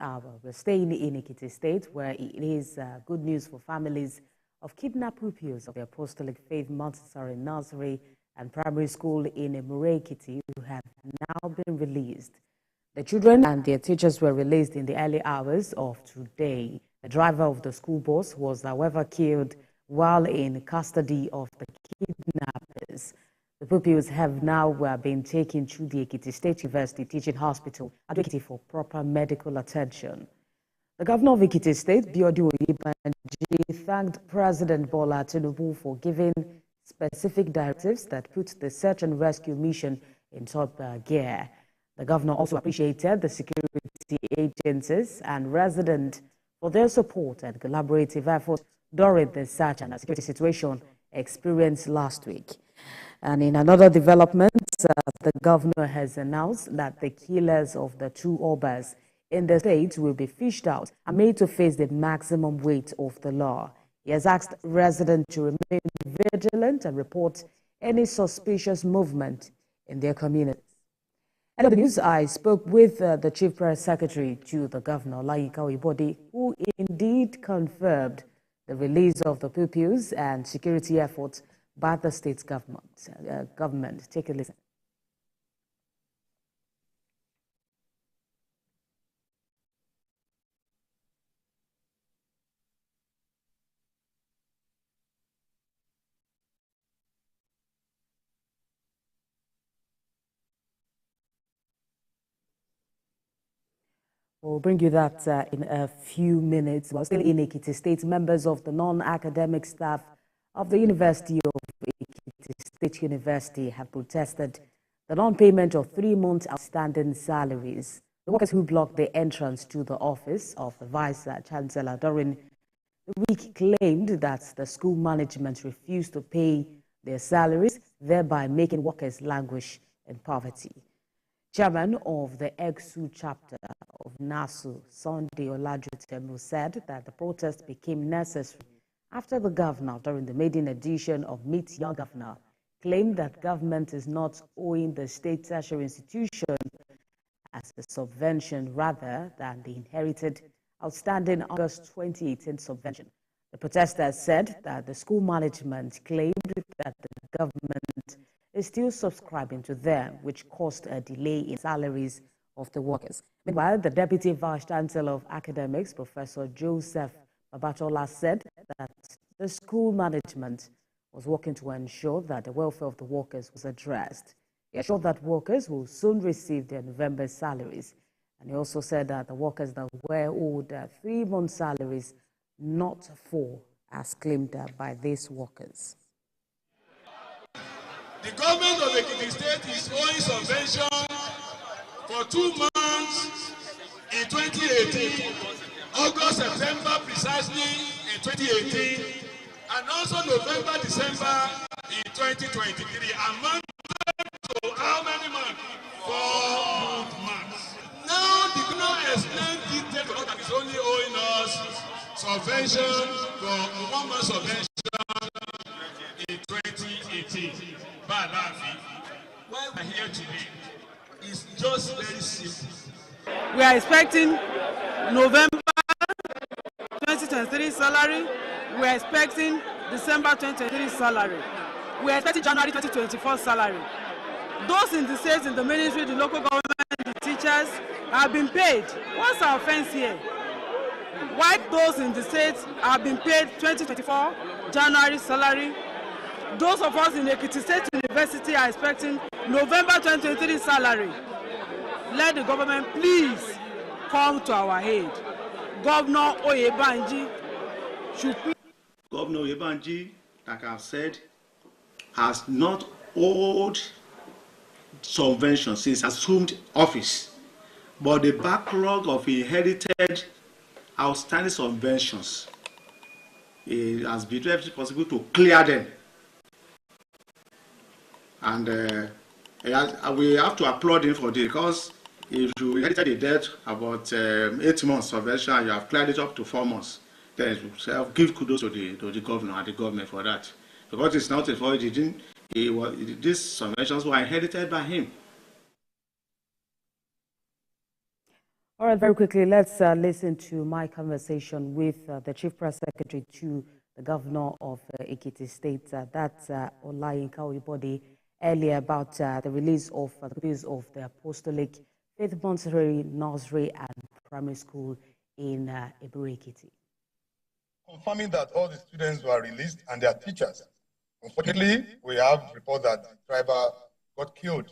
We're staying in IKITI State, where it is good news for families of kidnapped pupils of the Apostolic Faith Montessori Nursery and Primary School in IKITI who have now been released. The children and their teachers were released in the early hours of today. The driver of the school bus was, however, killed while in custody of the kidnappers. The pupils have now been taken to the IKITI State University Teaching Hospital at IKITI for proper medical attention. The governor of IKITI State, Biodun Oyebanji, thanked President Bola Tinubu for giving specific directives that put the search and rescue mission in top gear. The governor also appreciated the security agencies and residents for their support and collaborative efforts during the search and security situation experienced last week. And in another development, the governor has announced that the killers of the two Obas in the state will be fished out and made to face the maximum weight of the law. He has asked residents to remain vigilant and report any suspicious movement in their communities. And in the news, I spoke with the Chief Press Secretary to the Governor, Olayinka Oyebode, who indeed confirmed the release of the pupils and security efforts by the state's government. Take a listen. We'll bring you that in a few minutes. While still in IKITI State, members of the non-academic staff of the University of IKITI State University have protested the non-payment of 3 months outstanding salaries. The workers who blocked the entrance to the office of the Vice Chancellor during the week claimed that the school management refused to pay their salaries, thereby making workers languish in poverty. Chairman of the EGSU chapter of NASU, Sunday Olajutemu, said that the protest became necessary after the governor, during the maiden edition of Meet Your Governor, claimed that government is not owing the state tertiary institution as a subvention rather than the inherited outstanding August 2018 subvention. The protesters said that the school management claimed that the government is still subscribing to them, which caused a delay in salaries of the workers. Meanwhile, the Deputy Vice Chancellor of Academics, Professor Joseph Babatola, said that the school management was working to ensure that the welfare of the workers was addressed. He assured that workers will soon receive their November salaries. And he also said that the workers that were owed 3 months' salaries, not 4, as claimed by these workers. The government of the IKITI State is owing subvention for 2 months in 2018, August, September precisely in 2018, and also November, December in 2023. Amounted to how many months? 4 months. Now the government explained details that is only owing us subvention for 1 month subvention in 2018. Why we're here today is just very simple. We are expecting November 2023 salary. We are expecting December 2023 salary. We are expecting January 2024 salary. Those in the states, in the ministry, the local government, the teachers have been paid. What's our offense here? Why those in the states have been paid 2024 January salary? Those of us in IKITI State University are expecting November 2023 salary. Let the government please come to our aid. Governor Oyebanji should... Governor Oyebanji, like I've said, has not owed subvention since assumed office. But the backlog of inherited outstanding subventions, it has been possible to clear them. And we have to applaud him for this, because if you inherited a debt about 8 months subvention and you have cleared it up to 4 months, then you give kudos to the governor and the government for that. Because it's not a fault, these subventions were inherited by him. All right, very quickly, let's listen to my conversation with the Chief Press Secretary to the Governor of IKITI State, that's Olayinka Oyibode, earlier about the release of the copies of the Apostolic Faith Montessori Nursery and Primary School in Benue State. Confirming that all the students were released and their teachers. Unfortunately, we have reports that the driver got killed,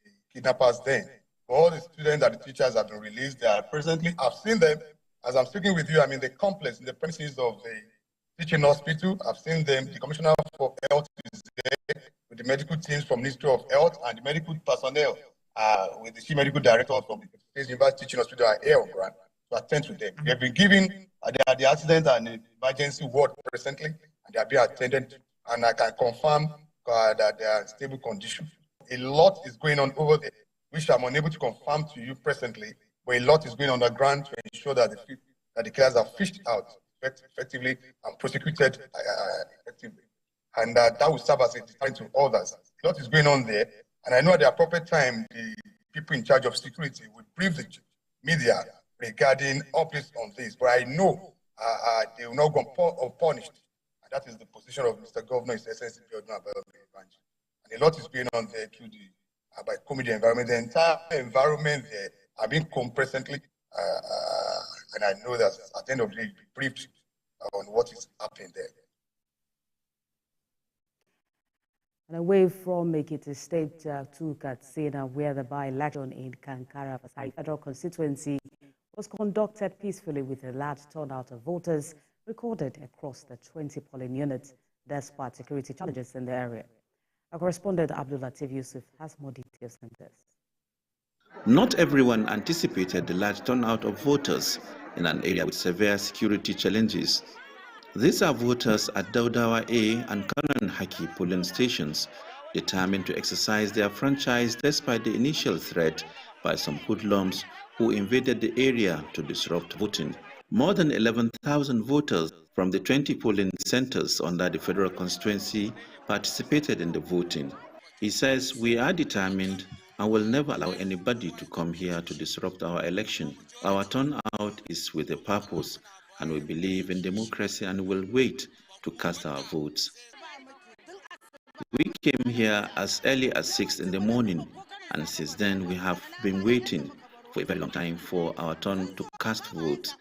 the kidnappers then. All the students and the teachers have been released. They are presently, I've seen them. As I'm speaking with you, I'm in the complex, in the premises of the teaching hospital. I've seen them. The Commissioner for Health is there with the medical teams from Ministry of Health and the medical personnel with the Chief Medical Director from the State University Teaching Hospital are here on ground to attend to them. They have been given the accident and emergency ward presently, and they are being attended to. And I can confirm that they are in stable condition. A lot is going on over there, which I'm unable to confirm to you presently, but a lot is going on the ground to ensure that the killers are fished out effectively and prosecuted effectively. And that will serve as a deterrent to others. A lot is going on there, and I know at the appropriate time, the people in charge of security will brief the media regarding updates on this, but I know they will not go unpunished. And that is the position of Mr. Governor, His Excellency Branch. And a lot is going on there through the by community environment. The entire environment there are being combed presently, and I know that at the end of the day, you'll be briefed on what is happening there. And away from IKITI State to Katsina, where the by-election in Kankara Federal Constituency was conducted peacefully with a large turnout of voters recorded across the 20 polling units, despite security challenges in the area. Our correspondent Abdul Latif Yusuf has more details on this. Not everyone anticipated the large turnout of voters in an area with severe security challenges. These are voters at Daudawa A and Kanan Haki polling stations, determined to exercise their franchise despite the initial threat by some hoodlums who invaded the area to disrupt voting. More than 11,000 voters from the 20 polling centers under the Federal Constituency participated in the voting. He says, "We are determined and will never allow anybody to come here to disrupt our election. Our turnout is with a purpose, and we believe in democracy and will wait to cast our votes." We came here as early as 6 in the morning, and since then we have been waiting for a very long time for our turn to cast votes.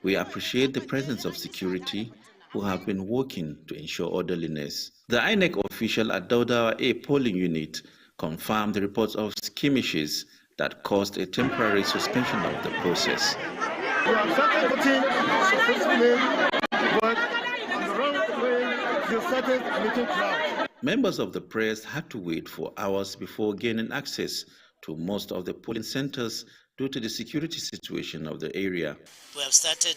We appreciate the presence of security who have been working to ensure orderliness. The INEC official at Daudawa A polling unit confirmed the reports of skirmishes that caused a temporary suspension of the process. We have started voting successfully, but on the wrong way, they started making crowds. Members of the press had to wait for hours before gaining access to most of the polling centers due to the security situation of the area. We have started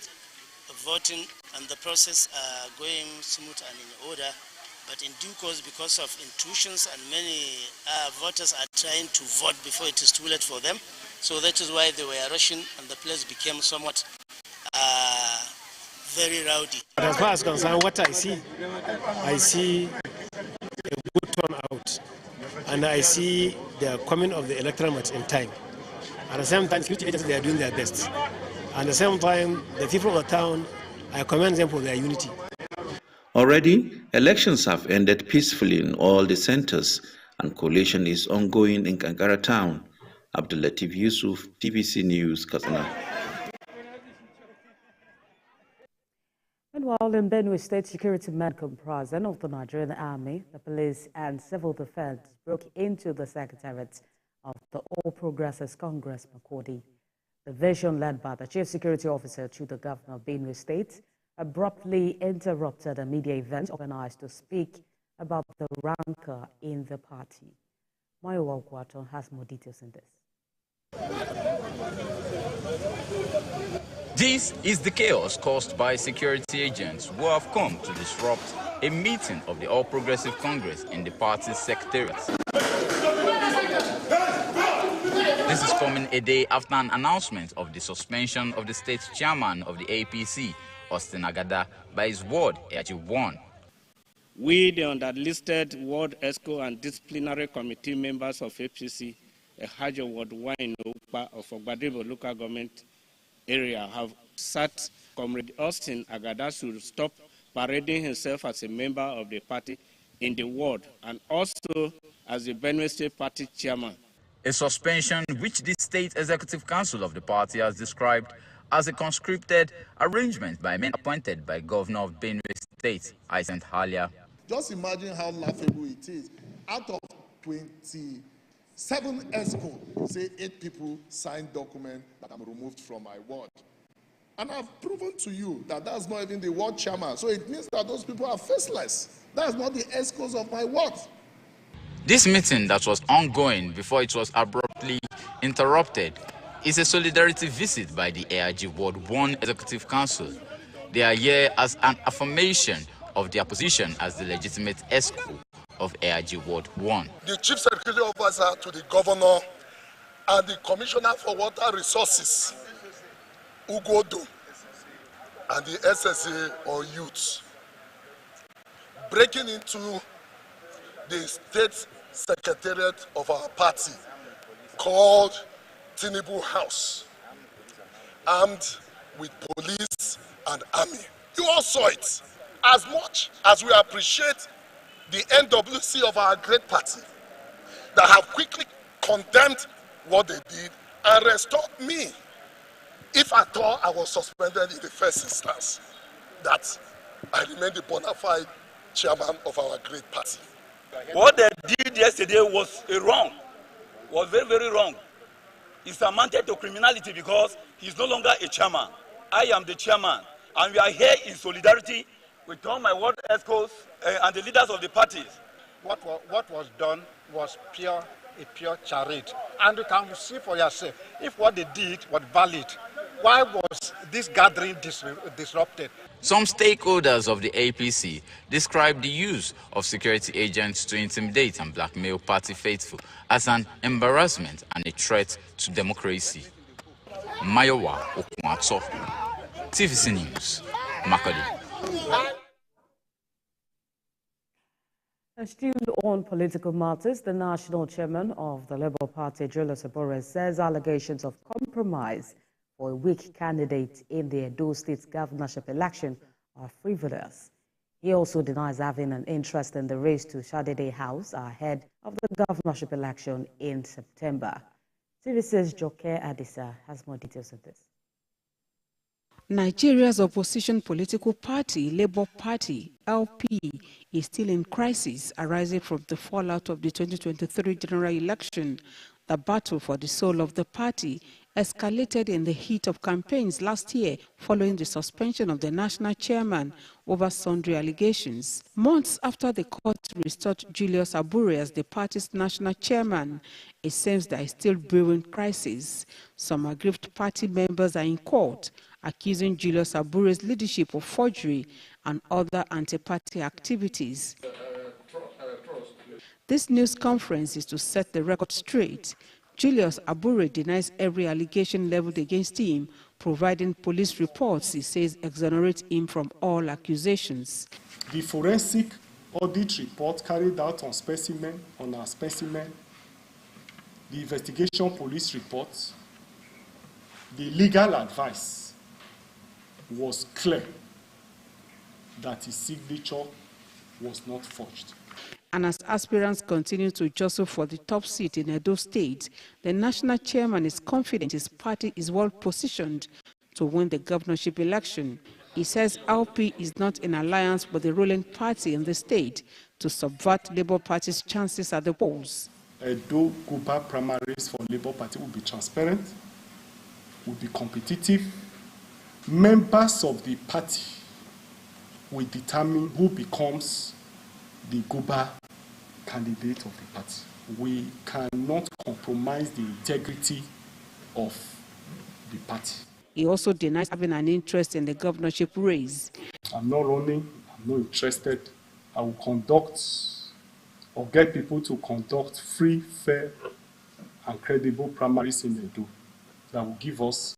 voting and the process going smooth and in order, but in due course, because of intrusions and many voters are trying to vote before it is too late for them, so that is why they were rushing and the place became somewhat very rowdy. As far as concerned, what I see a good turnout, and I see the coming of the electoral match in time. At the same time, security agencies, they are doing their best. At the same time, the people of the town, I commend them for their unity. Already, elections have ended peacefully in all the centers, and collation is ongoing in Kankara town. Abdul Latif Yusuf, TVC News, Katsina. Meanwhile, in Benue State, security men comprising of the Nigerian Army, the police, and civil defense broke into the secretariat of the All Progressives Congress, Makurdi. The division led by the chief security officer to the governor of Benue State abruptly interrupted a media event organized to speak about the rancor in the party. Mayowa Guaton has more details on this. This is the chaos caused by security agents who have come to disrupt a meeting of the All Progressive Congress in the party's secretariat. This is coming a day after an announcement of the suspension of the state chairman of the APC, Austin Agada, by his ward, AG1. We, the underlisted ward ESCO and disciplinary committee members of APC, Hajo Ward Wine of Ogbadebo local government area have sat Comrade Austin Agada to stop parading himself as a member of the party in the ward and also as the Benue State party chairman. A suspension which the State Executive Council of the party has described as a conscripted arrangement by men appointed by Governor of Benue State, Isent Halia. Just imagine how laughable it is. Out of 27 ESCO, say 8 people signed document that I'm removed from my ward. And I've proven to you that that's not even the ward chairman. So it means that those people are faceless. That's not the ESCOs of my ward. This meeting that was ongoing before it was abruptly interrupted is a solidarity visit by the AIG Ward 1 Executive Council. They are here as an affirmation of their position as the legitimate ESCO of AIG Ward 1. The Chief Security Officer to the Governor and the Commissioner for Water Resources, Ugodo, and the SSA or youths, breaking into the state secretariat of our party called Tinubu House, armed with police and army. You all saw it. As much as we appreciate the NWC of our great party that have quickly condemned what they did and restored me, if at all I was suspended in the first instance, that I remain the bona fide chairman of our great party. What they did yesterday was wrong, was very, very wrong. It's amounted to criminality because he's no longer a chairman. I am the chairman, and we are here in solidarity with all my ward ESCOs and the leaders of the parties. What was done was a pure charade. And you can see for yourself, if what they did was valid, why was this gathering disrupted? Some stakeholders of the APC described the use of security agents to intimidate and blackmail party faithful as an embarrassment and a threat to democracy. Mayowa Okunatso, TVC News, Makodi. Still on political matters, the national chairman of the Labour Party, Julius Abure, says allegations of compromise for a weak candidate in the Edo State governorship election are frivolous. He also denies having an interest in the race to Shadede House ahead of the governorship election in September. TVC's Joke Adisa has more details of this. Nigeria's opposition political party, Labour Party, LP, is still in crisis arising from the fallout of the 2023 general election. The battle for the soul of the party escalated in the heat of campaigns last year following the suspension of the national chairman over sundry allegations. Months after the court restored Julius Abure as the party's national chairman, it seems there is still brewing crisis. Some aggrieved party members are in court, accusing Julius Abure's leadership of forgery and other anti-party activities. This news conference is to set the record straight. Julius Abure denies every allegation leveled against him, providing police reports he says exonerate him from all accusations. The forensic audit report carried out on our specimen, the investigation police reports, the legal advice was clear that his signature was not forged. And as aspirants continue to jostle for the top seat in Edo State, the national chairman is confident his party is well positioned to win the governorship election. He says LP is not in alliance with the ruling party in the state to subvert Labour Party's chances at the polls. Edo Guba primaries for Labour Party will be transparent, will be competitive. Members of the party will determine who becomes the Guba candidate of the party. We cannot compromise the integrity of the party. He also denies having an interest in the governorship race. I'm not running, I'm not interested. I will conduct or get people to conduct free, fair, and credible primaries in Edo that will give us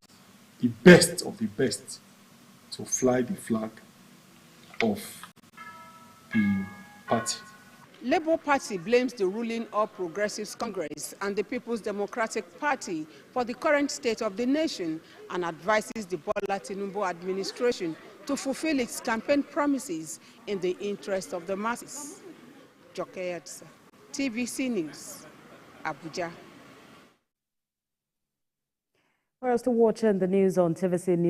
the best of the best to fly the flag of the party. Labour Party blames the ruling All Progressives Congress and the People's Democratic Party for the current state of the nation and advises the Bola Tinubu administration to fulfill its campaign promises in the interest of the masses. Jokeyatsa, TVC News, Abuja. For us to watch the news on TVC News.